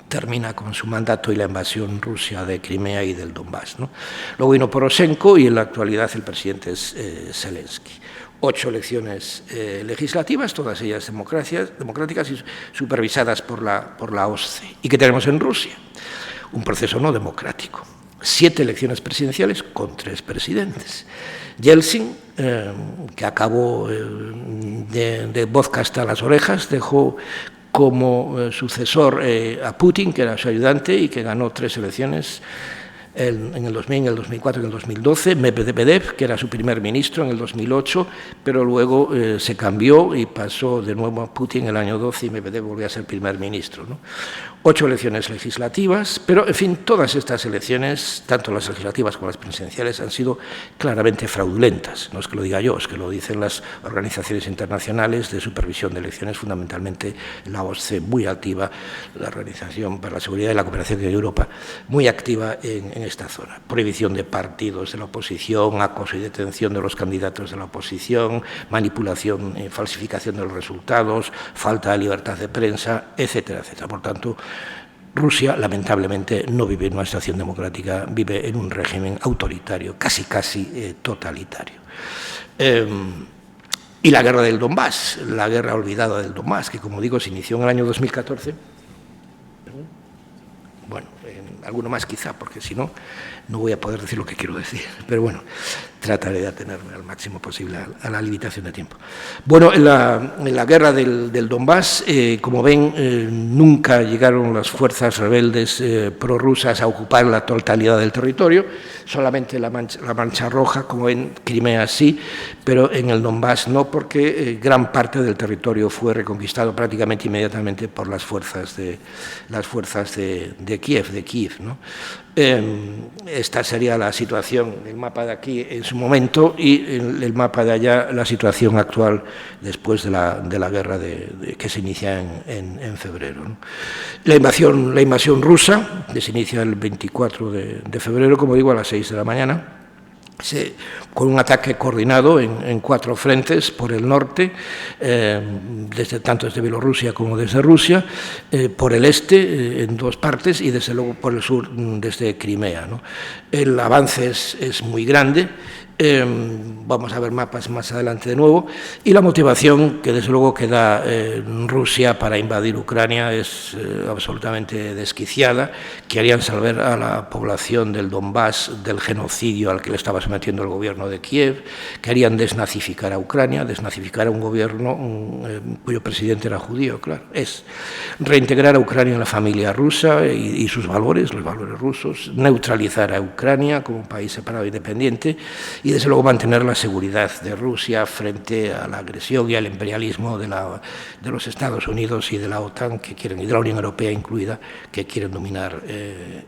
termina con su mandato y la invasión rusa de Crimea y del Donbass, ¿no? Luego vino Poroshenko y en la actualidad el presidente es Zelensky. 8 elecciones legislativas, todas ellas democráticas y supervisadas por la OSCE. ¿Y qué tenemos en Rusia? Un proceso no democrático. 7 elecciones presidenciales con 3 presidentes. Yeltsin, que acabó de vodka hasta las orejas, dejó como sucesor a Putin, que era su ayudante y que ganó 3 elecciones en el 2000, en el 2004 y en el 2012, Medvedev, que era su primer ministro en el 2008, pero luego se cambió y pasó de nuevo a Putin en el año 12 y Medvedev volvió a ser primer ministro, ¿no? 8 elecciones legislativas, pero, en fin, todas estas elecciones, tanto las legislativas como las presidenciales, han sido claramente fraudulentas. No es que lo diga yo, es que lo dicen las organizaciones internacionales de supervisión de elecciones, fundamentalmente la OSCE, muy activa, la Organización para la Seguridad y la Cooperación de Europa, muy activa en esta zona. Prohibición de partidos de la oposición, acoso y detención de los candidatos de la oposición, manipulación y falsificación de los resultados, falta de libertad de prensa, etcétera, etcétera. Por tanto, Rusia, lamentablemente, no vive en una situación democrática, vive en un régimen autoritario, casi totalitario. Y la guerra del Donbass, la guerra olvidada del Donbass, que, como digo, se inició en el año 2014. Bueno, alguno más quizá, porque si no, no voy a poder decir lo que quiero decir. Pero bueno, trataré de atenerme al máximo posible a la limitación de tiempo. Bueno, en la guerra del Donbass, como ven, nunca llegaron las fuerzas rebeldes prorrusas a ocupar la totalidad del territorio, solamente la Mancha Roja, como en Crimea sí, pero en el Donbass no, porque gran parte del territorio fue reconquistado prácticamente inmediatamente por las fuerzas de Kiev, ¿no? Esta sería la situación, el mapa de aquí en su momento y el mapa de allá, la situación actual después de la guerra que se inicia en febrero, ¿no? La invasión rusa, que se inicia el 24 de febrero, como digo, a las 6 de la mañana, con un ataque coordinado en 4 frentes por el norte, tanto desde Bielorrusia como desde Rusia, por el este en 2 partes y desde luego por el sur desde Crimea, ¿no? El avance es muy grande. Vamos a ver mapas más adelante de nuevo, y la motivación que desde luego que da Rusia para invadir Ucrania es absolutamente desquiciada. Querían salvar a la población del Donbass del genocidio al que le estaba sometiendo el gobierno de Kiev, querían desnazificar a Ucrania, desnazificar a un gobierno cuyo presidente era judío, claro, es reintegrar a Ucrania en la familia rusa y sus valores, los valores rusos, neutralizar a Ucrania como un país separado e independiente, y desde luego mantener la seguridad de Rusia frente a la agresión y al imperialismo de los Estados Unidos y de la OTAN, y de la Unión Europea incluida, que quieren dominar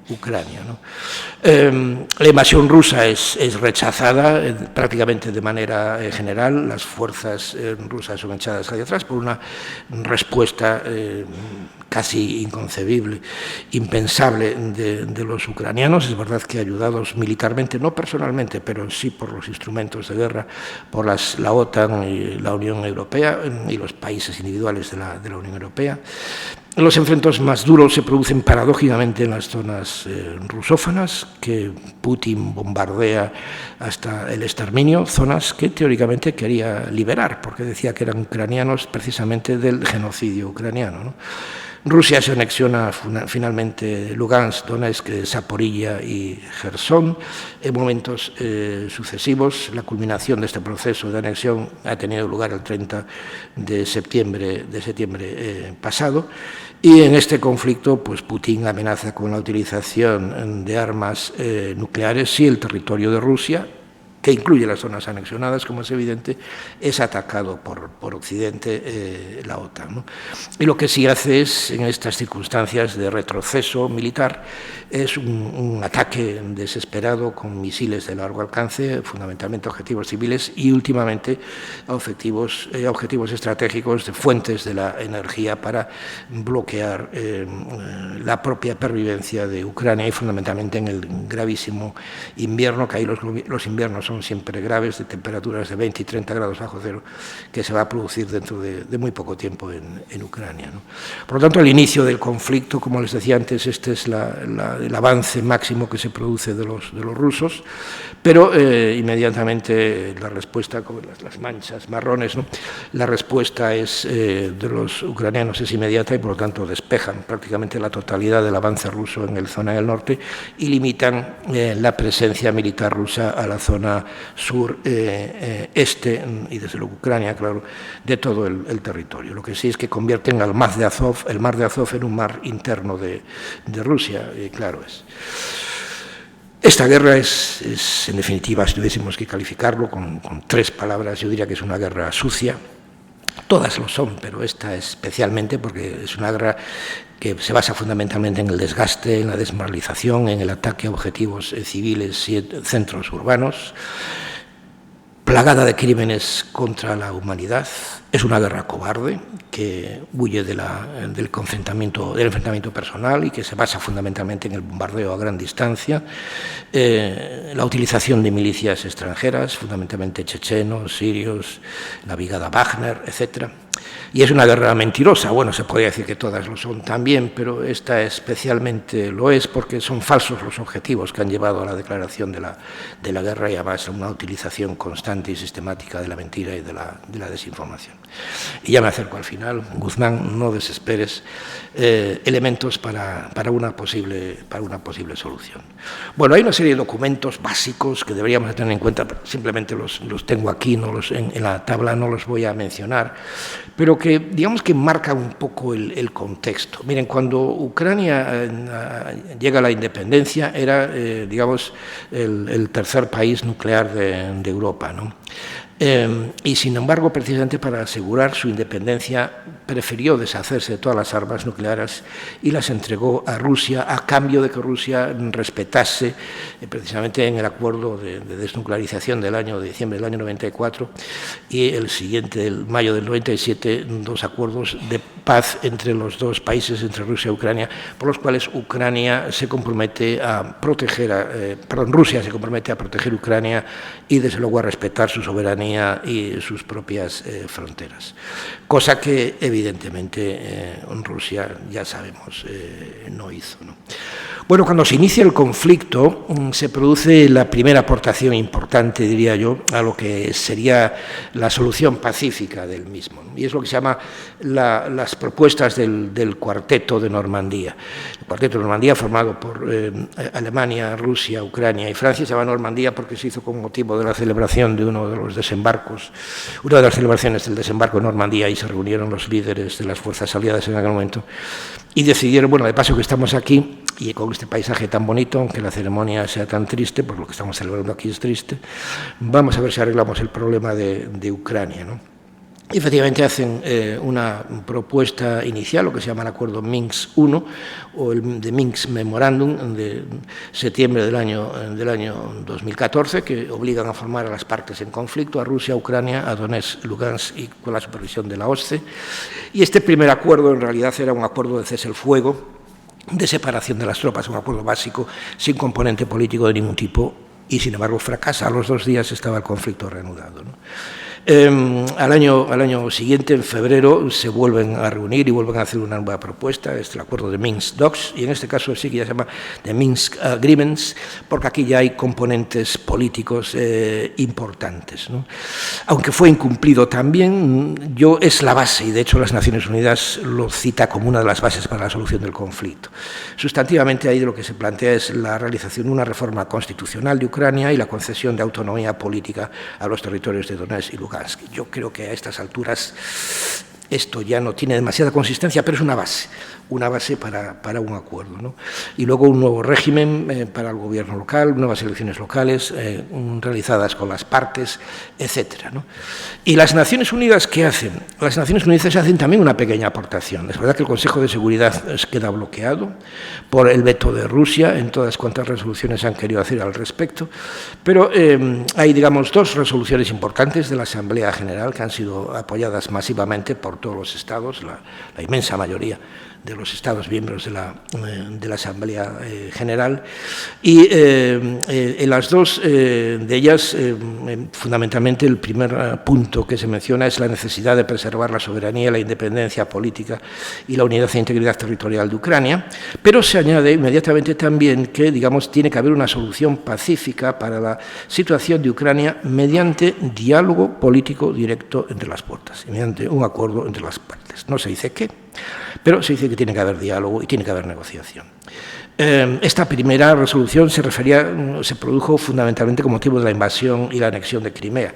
Ucrania, ¿no? La invasión rusa es rechazada prácticamente de manera general. Las fuerzas rusas son echadas hacia atrás por una respuesta casi inconcebible, impensable de los ucranianos. Es verdad que ayudados militarmente, no personalmente, pero sí por los instrumentos de guerra, por la OTAN y la Unión Europea y los países individuales de la Unión Europea. Los enfrentamientos más duros se producen paradójicamente en las zonas rusófonas, que Putin bombardea hasta el exterminio, zonas que teóricamente quería liberar, porque decía que eran ucranianos precisamente del genocidio ucraniano, ¿no? Rusia se anexiona finalmente Lugansk, Donetsk, Zaporilla y Jersón. En momentos sucesivos, la culminación de este proceso de anexión ha tenido lugar el 30 de septiembre pasado, y en este conflicto pues Putin amenaza con la utilización de armas nucleares si el territorio de Rusia, que incluye las zonas anexionadas, como es evidente, es atacado por Occidente, la OTAN, ¿no? Y lo que sí hace es, en estas circunstancias de retroceso militar, es un ataque desesperado con misiles de largo alcance, fundamentalmente a objetivos civiles y últimamente a objetivos estratégicos de fuentes de la energía para bloquear la propia pervivencia de Ucrania y fundamentalmente en el gravísimo invierno, que ahí los inviernos son siempre graves, de temperaturas de 20 y 30 grados bajo cero, que se va a producir dentro de muy poco tiempo en Ucrania, ¿no? Por lo tanto, el inicio del conflicto, como les decía antes, este es el avance máximo que se produce de los rusos, pero inmediatamente la respuesta, como las manchas marrones, ¿no? La respuesta de los ucranianos es inmediata y por lo tanto despejan prácticamente la totalidad del avance ruso en la zona del norte y limitan la presencia militar rusa a la zona sur-este y desde luego Ucrania, claro, de todo el territorio. Lo que sí es que convierten al mar de Azov, el mar de Azov, en un mar interno de Rusia, claro es. Esta guerra es, en definitiva, si tuviésemos que calificarlo con 3 palabras, yo diría que es una guerra sucia. Todas lo son, pero esta especialmente porque es una guerra que se basa fundamentalmente en el desgaste, en la desmoralización, en el ataque a objetivos civiles y centros urbanos, plagada de crímenes contra la humanidad. Es una guerra cobarde que huye del enfrentamiento personal y que se basa fundamentalmente en el bombardeo a gran distancia, la utilización de milicias extranjeras, fundamentalmente chechenos, sirios, la brigada Wagner, etc. Y es una guerra mentirosa. Bueno, se podría decir que todas lo son también, pero esta especialmente lo es porque son falsos los objetivos que han llevado a la declaración de la guerra y además a una utilización constante y sistemática de la mentira y de la desinformación. Y ya me acerco al final. Guzmán, no desesperes, elementos para una posible solución. Bueno, hay una serie de documentos básicos que deberíamos tener en cuenta, simplemente los tengo aquí, en la tabla no los voy a mencionar, pero que digamos que marcan un poco el contexto. Miren, cuando Ucrania llega a la independencia era, digamos, el tercer país nuclear de Europa, ¿no? Y sin embargo, precisamente para asegurar su independencia, prefirió deshacerse de todas las armas nucleares y las entregó a Rusia a cambio de que Rusia respetase, precisamente en el acuerdo de desnuclearización de diciembre del año 94 y el siguiente, del mayo del 97, 2 acuerdos de paz entre los 2 países, entre Rusia y Ucrania, por los cuales Rusia se compromete a proteger Ucrania y desde luego a respetar su soberanía y sus propias fronteras, cosa que evidentemente Rusia, ya sabemos, no hizo, ¿no? Bueno, cuando se inicia el conflicto se produce la primera aportación importante, diría yo, a lo que sería la solución pacífica del mismo, ¿no? Y es lo que se llama las propuestas del Cuarteto de Normandía. El Cuarteto de Normandía, formado por Alemania, Rusia, Ucrania y Francia, se llama Normandía porque se hizo con motivo de la celebración de una de las celebraciones del desembarco en Normandía, y se reunieron los líderes de las fuerzas aliadas en aquel momento y decidieron, bueno, de paso que estamos aquí y con este paisaje tan bonito, aunque la ceremonia sea tan triste, por lo que estamos celebrando aquí es triste, vamos a ver si arreglamos el problema de Ucrania, ¿no? Y efectivamente hacen una propuesta inicial, lo que se llama el Acuerdo Minsk I, o el de Minsk Memorandum, de septiembre del año 2014, que obligan a formar a las partes en conflicto, a Rusia, a Ucrania, a Donetsk, Lugansk, y con la supervisión de la OSCE. Y este primer acuerdo en realidad era un acuerdo de cese el fuego, de separación de las tropas, un acuerdo básico, sin componente político de ningún tipo, y sin embargo fracasa. A los 2 días estaba el conflicto reanudado, ¿no? Al año siguiente, en febrero, se vuelven a reunir y vuelven a hacer una nueva propuesta, es el acuerdo de Minsk Docs, y en este caso sí que ya se llama de Minsk Agreements, porque aquí ya hay componentes políticos importantes, ¿no? Aunque fue incumplido también, es la base, y de hecho las Naciones Unidas lo cita como una de las bases para la solución del conflicto. Sustantivamente ahí lo que se plantea es la realización de una reforma constitucional de Ucrania y la concesión de autonomía política a los territorios de Donetsk y Lugansk. Yo creo que a estas alturas esto ya no tiene demasiada consistencia, pero es una base para un acuerdo, ¿no? Y luego un nuevo régimen para el gobierno local, nuevas elecciones locales realizadas con las partes, etcétera, ¿no? ¿Y las Naciones Unidas qué hacen? Las Naciones Unidas hacen también una pequeña aportación. Es verdad que el Consejo de Seguridad queda bloqueado por el veto de Rusia en todas cuantas resoluciones han querido hacer al respecto, pero hay, digamos, dos resoluciones importantes de la Asamblea General que han sido apoyadas masivamente por todos los estados, la inmensa mayoría de los Estados miembros de la Asamblea General, y en las dos de ellas, fundamentalmente, el primer punto que se menciona es la necesidad de preservar la soberanía, la independencia política y la unidad e integridad territorial de Ucrania, pero se añade inmediatamente también que, digamos, tiene que haber una solución pacífica para la situación de Ucrania mediante diálogo político directo entre las partes, mediante un acuerdo entre las partes. No se dice qué, pero se dice que tiene que haber diálogo y tiene que haber negociación. Esta primera resolución se produjo fundamentalmente con motivo de la invasión y la anexión de Crimea,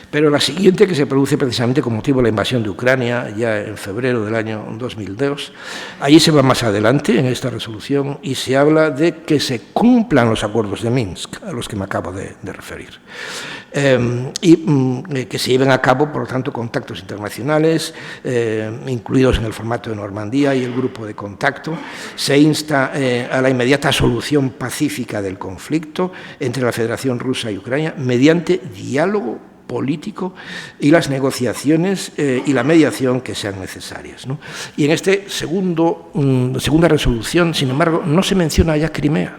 pero la siguiente, que se produce precisamente con motivo de la invasión de Ucrania, ya en febrero del año 2002, allí se va más adelante en esta resolución y se habla de que se cumplan los acuerdos de Minsk, a los que me acabo de referir. Y que se lleven a cabo, por lo tanto, contactos internacionales, incluidos en el formato de Normandía y el grupo de contacto. Se insta a la inmediata solución pacífica del conflicto entre la Federación Rusa y Ucrania mediante diálogo político y las negociaciones y la mediación que sean necesarias, ¿no? Y en esta segunda resolución, sin embargo, no se menciona ya Crimea.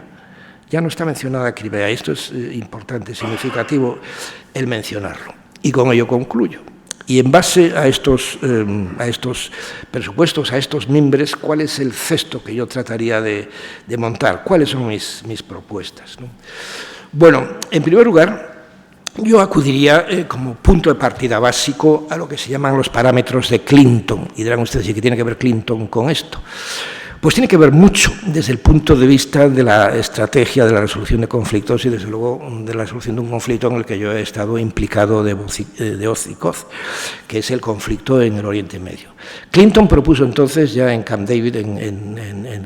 Ya no está mencionada Crimea. Esto es importante, significativo el mencionarlo. Y con ello concluyo. Y en base a estos presupuestos, a estos mimbres, ¿cuál es el cesto que yo trataría de montar? ¿Cuáles son mis propuestas, ¿no? Bueno, en primer lugar, yo acudiría como punto de partida básico a lo que se llaman los parámetros de Clinton. Y dirán ustedes, ¿y qué tiene que ver Clinton con esto? Pues tiene que ver mucho desde el punto de vista de la estrategia de la resolución de conflictos y, desde luego, de la resolución de un conflicto en el que yo he estado implicado de hocicoz, que es el conflicto en el Oriente Medio. Clinton propuso entonces, ya en Camp David,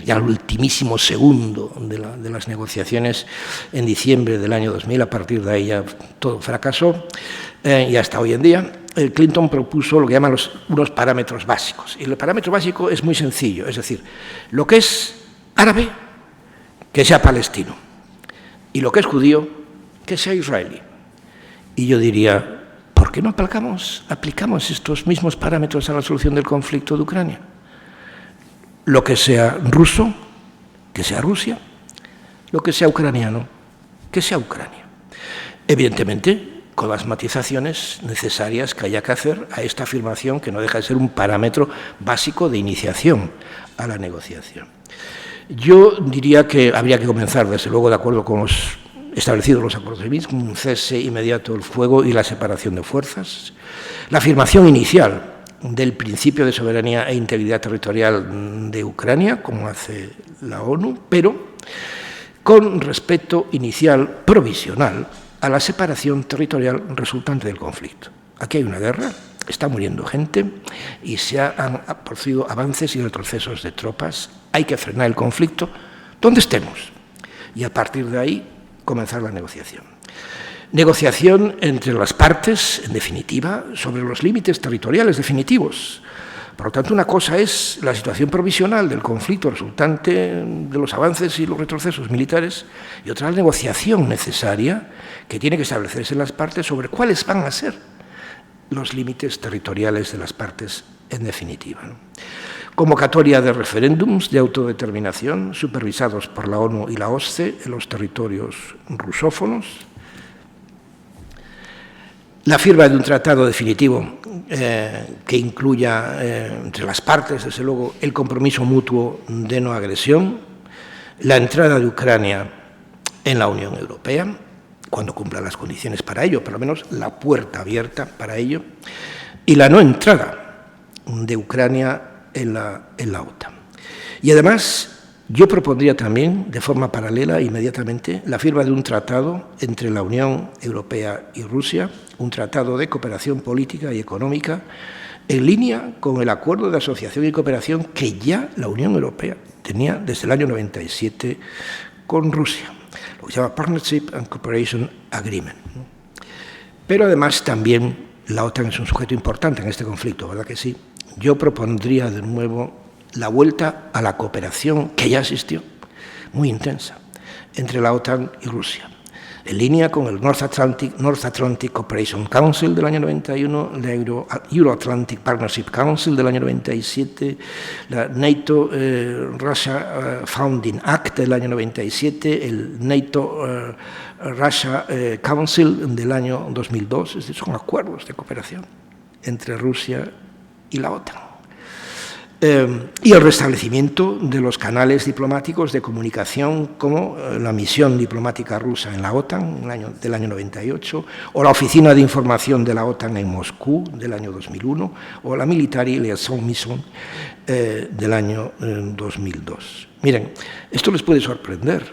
ya el ultimísimo segundo de las negociaciones, en diciembre del año 2000, a partir de ahí ya todo fracasó, y hasta hoy en día, Clinton propuso lo que llaman unos parámetros básicos. Y el parámetro básico es muy sencillo, es decir, lo que es árabe, que sea palestino, y lo que es judío, que sea israelí. Y yo diría, ¿por qué no aplicamos estos mismos parámetros a la solución del conflicto de Ucrania? Lo que sea ruso, que sea Rusia, lo que sea ucraniano, que sea Ucrania. Evidentemente, con las matizaciones necesarias que haya que hacer a esta afirmación, que no deja de ser un parámetro básico de iniciación a la negociación. Yo diría que habría que comenzar, desde luego, de acuerdo con los establecidos los acuerdos de Minsk, un cese inmediato del fuego y la separación de fuerzas, la afirmación inicial del principio de soberanía e integridad territorial de Ucrania, como hace la ONU, pero con respeto inicial provisional a la separación territorial resultante del conflicto. Aquí hay una guerra, está muriendo gente y se han producido avances y retrocesos de tropas. Hay que frenar el conflicto donde estemos y a partir de ahí comenzar la negociación. Negociación entre las partes, en definitiva, sobre los límites territoriales definitivos. Por lo tanto, una cosa es la situación provisional del conflicto resultante de los avances y los retrocesos militares y otra la negociación necesaria que tiene que establecerse en las partes sobre cuáles van a ser los límites territoriales de las partes en definitiva, ¿no? Convocatoria de referéndums de autodeterminación supervisados por la ONU y la OSCE en los territorios rusófonos. la firma de un tratado definitivo que incluya entre las partes, desde luego, el compromiso mutuo de no agresión, la entrada de Ucrania en la Unión Europea, cuando cumpla las condiciones para ello, por lo menos la puerta abierta para ello, y la no entrada de Ucrania en la OTAN. Y además, yo propondría también, de forma paralela, inmediatamente, la firma de un tratado entre la Unión Europea y Rusia, un tratado de cooperación política y económica, en línea con el acuerdo de asociación y cooperación que ya la Unión Europea tenía desde el año 97 con Rusia, lo que se llama Partnership and Cooperation Agreement. Pero además también la OTAN es un sujeto importante en este conflicto, ¿verdad que sí? Yo propondría de nuevo la vuelta a la cooperación que ya existió, muy intensa, entre la OTAN y Rusia, en línea con el North Atlantic Cooperation Council del año 91, la Euro-Atlantic Partnership Council del año 97, la NATO-Russia Founding Act del año 97, el NATO-Russia Council del año 2002, es decir, son acuerdos de cooperación entre Rusia y la OTAN. Y el restablecimiento de los canales diplomáticos de comunicación, como la misión diplomática rusa en la OTAN del año 98, o la Oficina de Información de la OTAN en Moscú del año 2001, o la Military Liaison Mission del año 2002. Miren, esto les puede sorprender,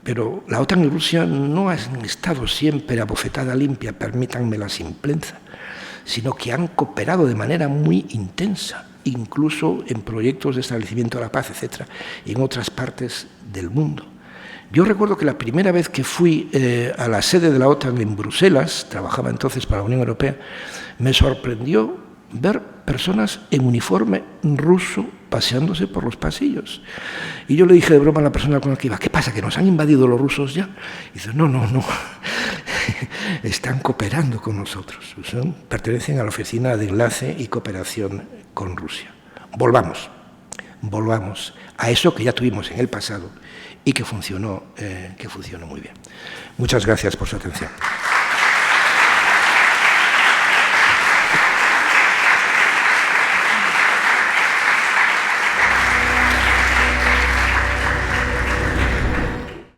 pero la OTAN y Rusia no han estado siempre a bofetada limpia, permítanme la simpleza, sino que han cooperado de manera muy intensa, incluso en proyectos de establecimiento de la paz, etcétera, y en otras partes del mundo. Yo recuerdo que la primera vez que fui a la sede de la OTAN en Bruselas, trabajaba entonces para la Unión Europea, me sorprendió ver personas en uniforme ruso paseándose por los pasillos. Y yo le dije de broma a la persona con la que iba, ¿qué pasa, que nos han invadido los rusos ya? Y dice, no, están cooperando con nosotros, pertenecen a la Oficina de Enlace y Cooperación con Rusia. Volvamos a eso que ya tuvimos en el pasado y que funcionó muy bien. Muchas gracias por su atención.